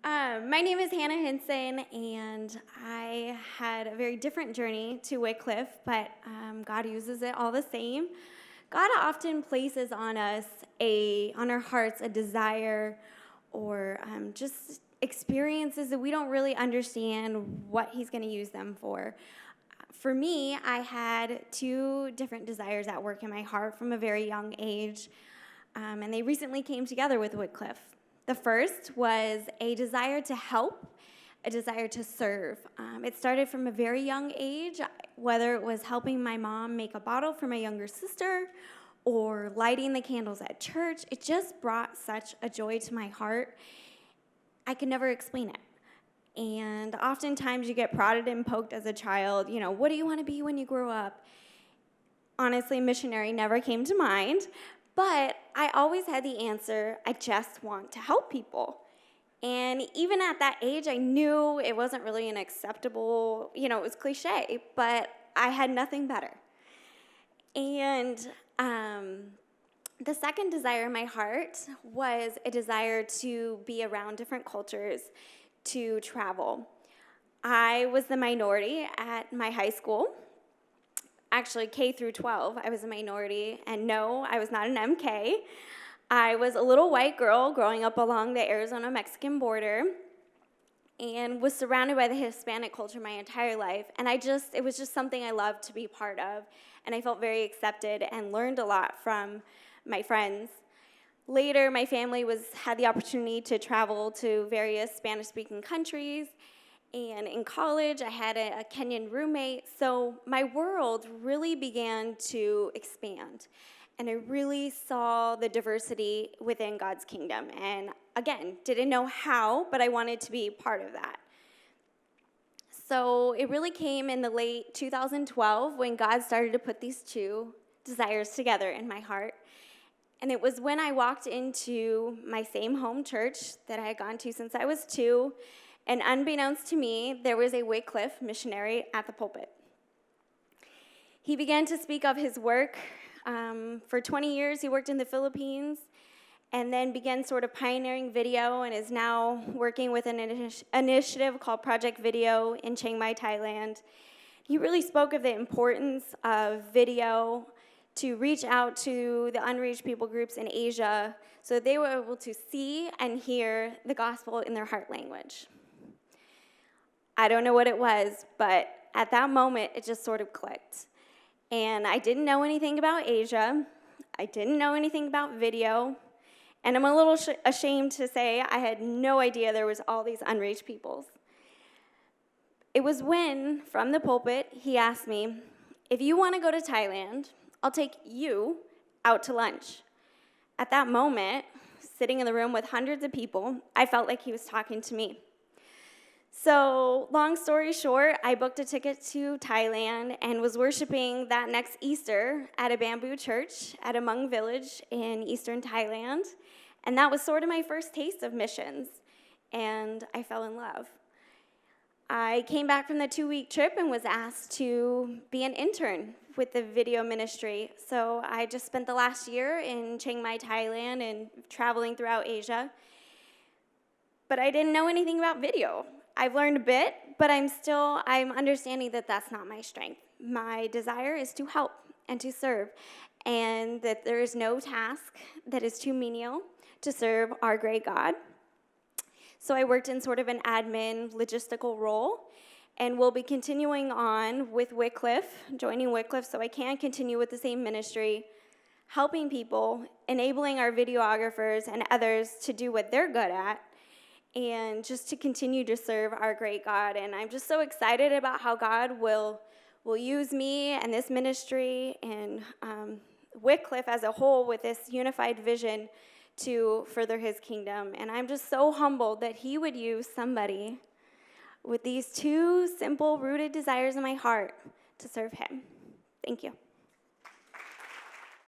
My name is Hannah Hinson, and I had a very different journey to Wycliffe, but God uses it all the same. God often places on us on our hearts, a desire or just experiences that we don't really understand what He's going to use them for. For me, I had two different desires at work in my heart from a very young age, and they recently came together with Wycliffe. The first was a desire to help, a desire to serve. It started from a very young age, whether it was helping my mom make a bottle for my younger sister or lighting the candles at church. It just brought such a joy to my heart. I could never explain it. And oftentimes you get prodded and poked as a child, what do you want to be when you grow up? Honestly, missionary never came to mind. But I always had the answer, I just want to help people. And even at that age, I knew it wasn't really an acceptable, it was cliche, but I had nothing better. And the second desire in my heart was a desire to be around different cultures, to travel. I was the minority at my high school. Actually, K through 12, I was a minority, and no, I was not an MK. I was a little white girl growing up along the Arizona-Mexican border and was surrounded by the Hispanic culture my entire life, and it was just something I loved to be part of, and I felt very accepted and learned a lot from my friends. Later, my family had the opportunity to travel to various Spanish-speaking countries. And in college, I had a Kenyan roommate, so my world really began to expand. And I really saw the diversity within God's kingdom. And again, didn't know how, but I wanted to be part of that. So it really came in the late 2012 when God started to put these two desires together in my heart. And it was when I walked into my same home church that I had gone to since I was 2. And unbeknownst to me, there was a Wycliffe missionary at the pulpit. He began to speak of his work. For 20 years, he worked in the Philippines and then began sort of pioneering video and is now working with an initiative called Project Video in Chiang Mai, Thailand. He really spoke of the importance of video to reach out to the unreached people groups in Asia so they were able to see and hear the gospel in their heart language. I don't know what it was, but at that moment, it just sort of clicked. And I didn't know anything about Asia. I didn't know anything about video. And I'm a little ashamed to say I had no idea there was all these unreached peoples. It was when, from the pulpit, he asked me, if you want to go to Thailand, I'll take you out to lunch. At that moment, sitting in the room with hundreds of people, I felt like he was talking to me. So, long story short, I booked a ticket to Thailand and was worshiping that next Easter at a bamboo church at a Hmong village in eastern Thailand. And that was sort of my first taste of missions, and I fell in love. I came back from the 2-week trip and was asked to be an intern with the video ministry. So I just spent the last year in Chiang Mai, Thailand, and traveling throughout Asia. But I didn't know anything about video. I've learned a bit, but I'm understanding that that's not my strength. My desire is to help and to serve, and that there is no task that is too menial to serve our great God. So I worked in sort of an admin logistical role, and will be continuing on with Wycliffe, joining Wycliffe, so I can continue with the same ministry, helping people, enabling our videographers and others to do what they're good at, and just to continue to serve our great God. And I'm just so excited about how God will use me and this ministry and Wycliffe as a whole with this unified vision to further his kingdom. And I'm just so humbled that he would use somebody with these two simple, rooted desires in my heart to serve him. Thank you.